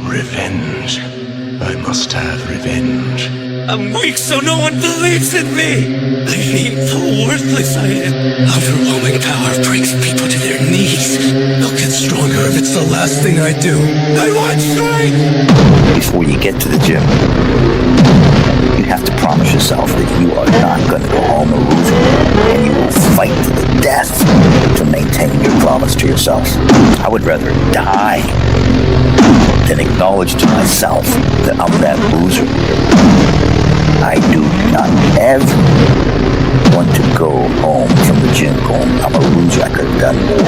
Revenge. I must have revenge. I'm weak so no one believes in me. I hate how worthless I am. Overwhelming power brings people to their knees. I'll get stronger if it's the last thing I do. I want strength! Before you get to the gym, you have to promise yourself that you are not going to go home a loser, and you will fight to the death to maintain your promise to yourself. I would rather die than acknowledge to myself that I'm that loser. I do not ever want to go home from the gym going, I'm a loser, I could have done more.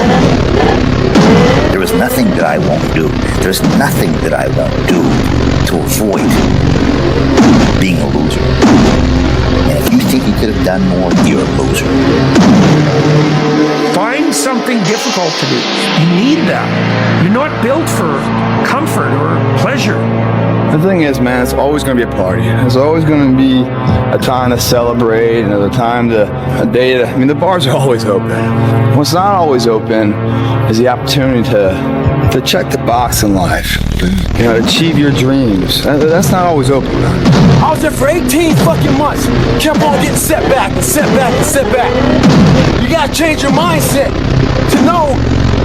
There is nothing that I won't do. There's nothing that I won't do to avoid being a loser. And if you think you could have done more, you're a loser. Find something difficult to do. You need that. You're not built for comfort or pleasure. The thing is, man, it's always going to be a party. There's always going to be a time to celebrate, and a time to, a day to, I mean, the bars are always open. What's not always open is the opportunity to check the box in life. You know, achieve your dreams. That's not always open, man. I was there for 18 fucking months. Kept on getting set back and set back and set back. You gotta change your mindset to know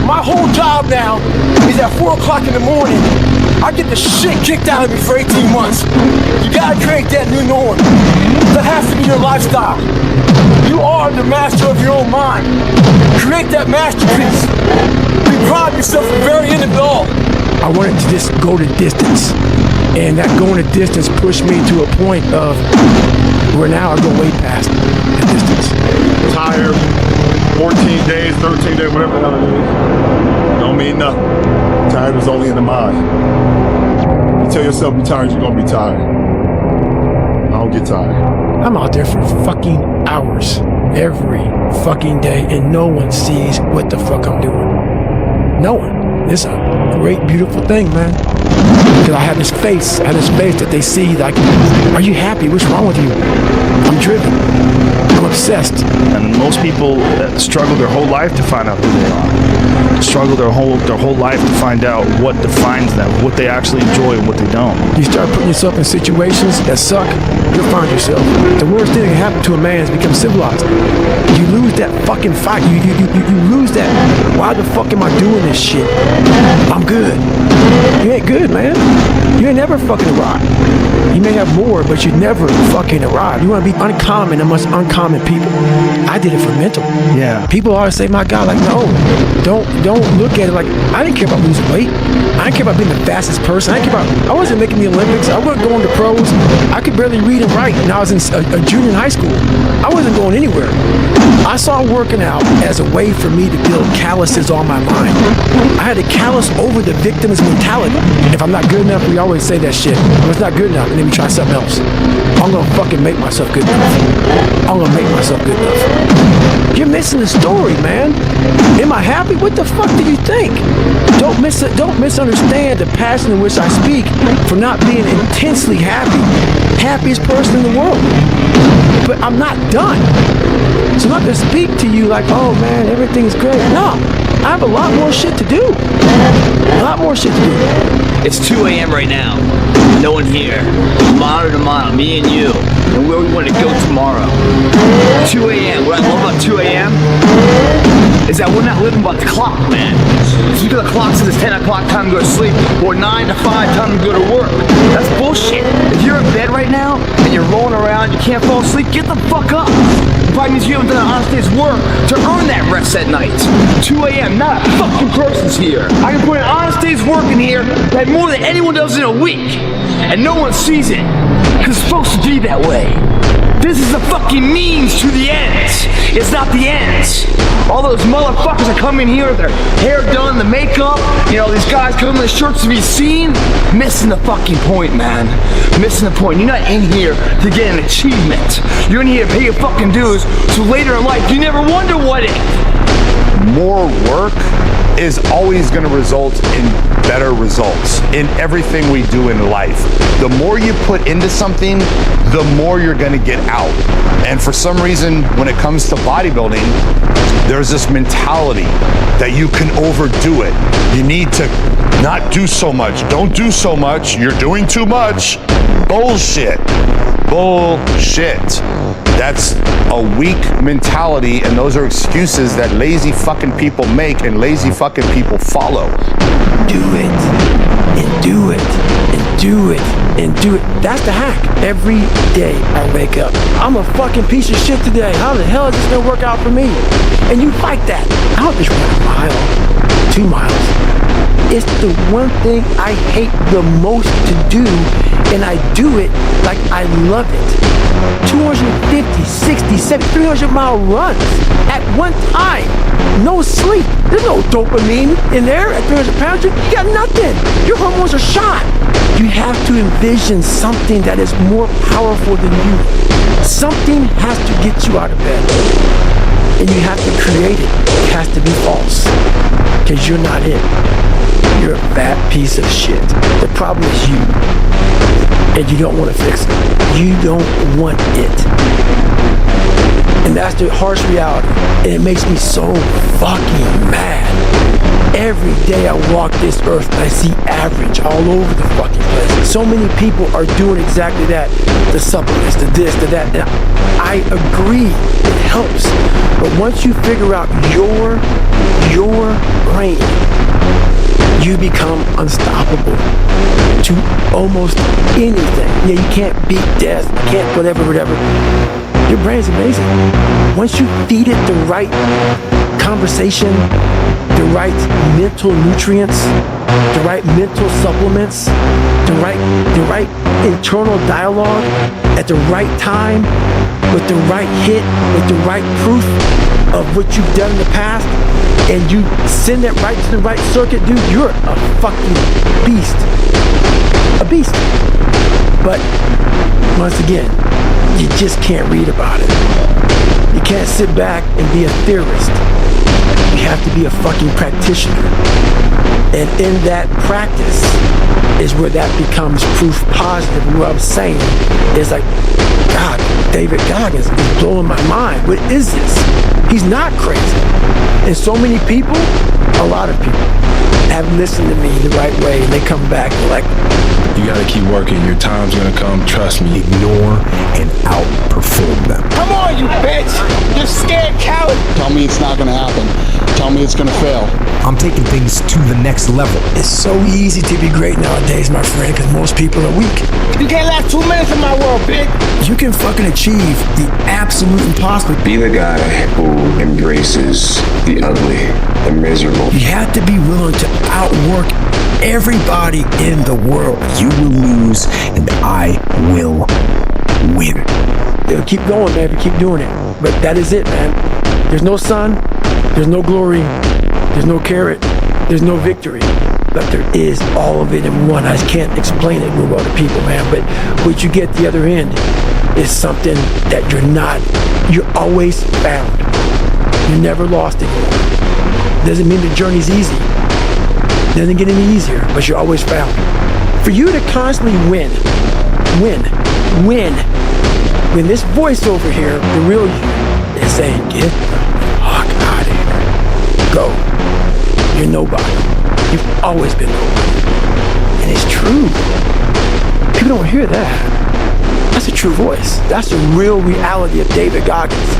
my whole job now is at 4 o'clock in the morning. I get the shit kicked out of me for 18 months. You gotta create that new norm. That has to be your lifestyle. You are the master of your own mind. Create that masterpiece. Be proud of yourself at the very end of it all. I wanted to just go the distance. And that going the distance pushed me to a point of where now I go way past the distance. Tired, 14 days, 13 days, whatever the hell it is. Don't mean nothing. Tired is only in the mind. You tell yourself you're tired, you're gonna be tired. I don't get tired. I'm out there for fucking hours every fucking day, and no one sees what the fuck I'm doing. No one. It's a great, beautiful thing, man. Because I have this face that they see, like, are you happy? What's wrong with you? I'm driven. I'm obsessed. And most people struggle their whole life to find out who they are. Struggle their whole life to find out what defines them, what they actually enjoy and what they don't. You start putting yourself in situations that suck, you'll find yourself. The worst thing that can happen to a man is become civilized. You lose that fucking fight. You lose that. Why the fuck am I doing this shit? I'm good. You ain't good, man. You ain't never fucking arrived. You may have more, but you never fucking arrived. You want to be uncommon amongst uncommon people. I did it for mental. Yeah. People always say, my God, like, no, don't look at it like, I didn't care about losing weight. I didn't care about being the fastest person. I wasn't making the Olympics. I wasn't going to pros. I could barely read and write when I was in a junior in high school. I wasn't going anywhere. I saw working out as a way for me to build calluses on my mind. I had to callous over the victim's mentality. If I'm not good enough, we always say that shit. If it's not good enough, and then we try something else. I'm gonna fucking make myself good enough. I'm gonna make myself good enough. You're missing the story, man. Am I happy? What the fuck do you think? Don't misunderstand the passion in which I speak for not being intensely happy. Happiest person in the world. But I'm not done. So I'm not gonna speak to you like, oh man, everything's great. No, I have a lot more shit to do. A lot more shit to do. It's 2 a.m. right now. No one here. Mano to mano, me and you. And where we want to go tomorrow. 2 a.m. What I love about 2 a.m. is that we're not living by the clock, man. Just because the clock says it's 10 o'clock, time to go to sleep, or 9 to 5, time to go to work. That's bullshit. If you're in bed right now, and you're rolling around, you can't fall asleep, get the fuck up. It probably means you haven't done an honest day's work to earn that rest at night. 2 a.m., not a fucking person's here. I can put an honest day's work in here that more than anyone does in a week. And no one sees it. Because it's supposed to be that way. This is the fucking means to the ends. It's not the ends. All those motherfuckers that come in here with their hair done, the makeup, you know, these guys come in the shirts to be seen. Missing the fucking point, man. Missing the point. You're not in here to get an achievement. You're in here to pay your fucking dues so later in life you never wonder what if. more work is always going to result in better results in everything we do in life. The more you put into something, the more you're going to get out. And for some reason, when it comes to bodybuilding, there's this mentality that you can overdo it. You need to not do so much. Don't do so much. You're doing too much. Bullshit. Bullshit. That's a weak mentality, and those are excuses that lazy fucking people make and lazy fucking people follow. Do it, and do it, and do it, and do it. That's the hack. Every day I wake up, I'm a fucking piece of shit today. How the hell is this gonna work out for me? And you fight that. I don't just run a mile, 2 miles. It's the one thing I hate the most to do, and I do it like I love it. 250, 60, 70, 300-mile runs at one time. No sleep. There's no dopamine in there at 300 pounds. You got nothing. Your hormones are shot. You have to envision something that is more powerful than you. Something has to get you out of bed. And you have to create it. It has to be false. Because you're not it. You're a fat piece of shit. The problem is you. And you don't want to fix it. You don't want it. And that's the harsh reality. And it makes me so fucking mad. Every day I walk this earth and I see average all over the fucking place. So many people are doing exactly that. The supplements, the this, the that. And I agree, it helps. But once you figure out your brain, you become unstoppable to almost anything. Yeah, you can't beat death, you can't whatever. Your brain's amazing. Once you feed it the right conversation, the right mental nutrients, the right mental supplements, the right internal dialogue at the right time, with the right hit, with the right proof of what you've done in the past, and you send that right to the right circuit, dude, you're a fucking beast. A beast. But once again, you just can't read about it. You can't sit back and be a theorist. You have to be a fucking practitioner. And in that practice is where that becomes proof positive. And what I'm saying is like, God, David Goggins is blowing my mind. What is this? He's not crazy. And so many people, a lot of people, have listened to me the right way, and they come back and like, you gotta keep working. Your time's gonna come. Trust me. Ignore and outperform them. Come on, you bitch! You're scared coward! Tell me it's not gonna happen. Tell me it's gonna fail. I'm taking things to the next level. It's so easy to be great nowadays, my friend, because most people are weak. You can't last 2 minutes in my world, bitch! You can fucking achieve the absolute impossible. Be the guy who embraces the ugly, the miserable. You have to be willing to outwork everybody in the world. You will lose and I will win. Yeah, keep going, baby. Keep doing it. But that is it, man. There's no sun. There's no glory. There's no carrot. There's no victory. But there is all of it in one. I just can't explain it to other people, man. But what you get at the other end is something that you're always found. You're never lost anymore. Doesn't mean the journey's easy. Doesn't get any easier, but you're always found. For you to constantly win, when this voice over here, the real you, is saying, get the fuck out of here. Go. You're nobody. You've always been nobody. And it's true. People don't hear that. That's a true voice. That's the real reality of David Goggins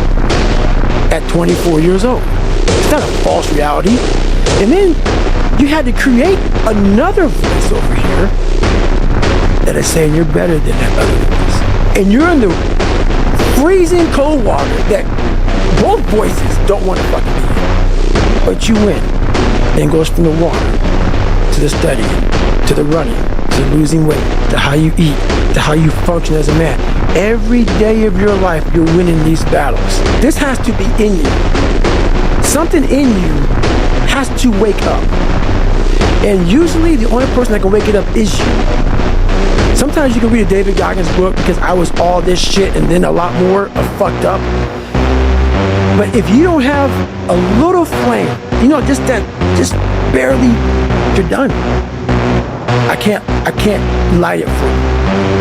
at 24 years old. It's not a false reality. And then you had to create another voice over here that is saying you're better than that other voice. And you're in the freezing cold water that both voices don't want to fucking be in. But you win. Then goes from the water to the studying, to the running, to losing weight, to how you eat, to how you function as a man. Every day of your life, you're winning these battles. This has to be in you. Something in you has to wake up. And usually the only person that can wake it up is you. Sometimes you can read a David Goggins book because I was all this shit and then a lot more of fucked up. But if you don't have a little flame, you know, just barely, you're done. I can't light it for you.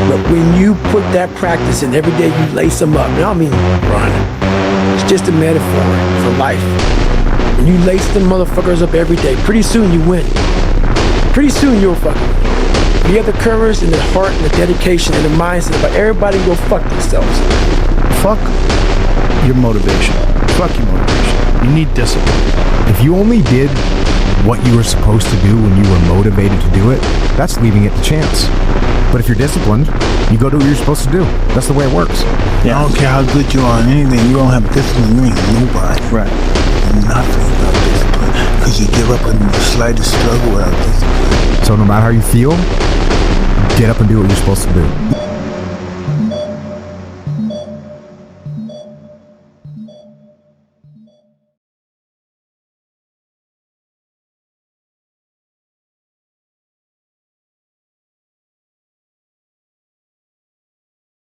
But when you put that practice in every day, you lace them up. And I don't mean run. It's just a metaphor for life. When you lace them motherfuckers up every day, pretty soon you win. Pretty soon you'll fucking win. You have the courage and the heart and the dedication and the mindset, but everybody will fuck themselves. Fuck your motivation. Fuck your motivation. You need discipline. If you only did what you were supposed to do when you were motivated to do it, that's leaving it to chance. But if you're disciplined, you go do what you're supposed to do. That's the way it works. Yeah. I don't care how good you are in anything, you don't have discipline, you ain't nobody. Right. Nothing without discipline. Because you give up in the slightest struggle without discipline. So no matter how you feel, get up and do what you're supposed to do.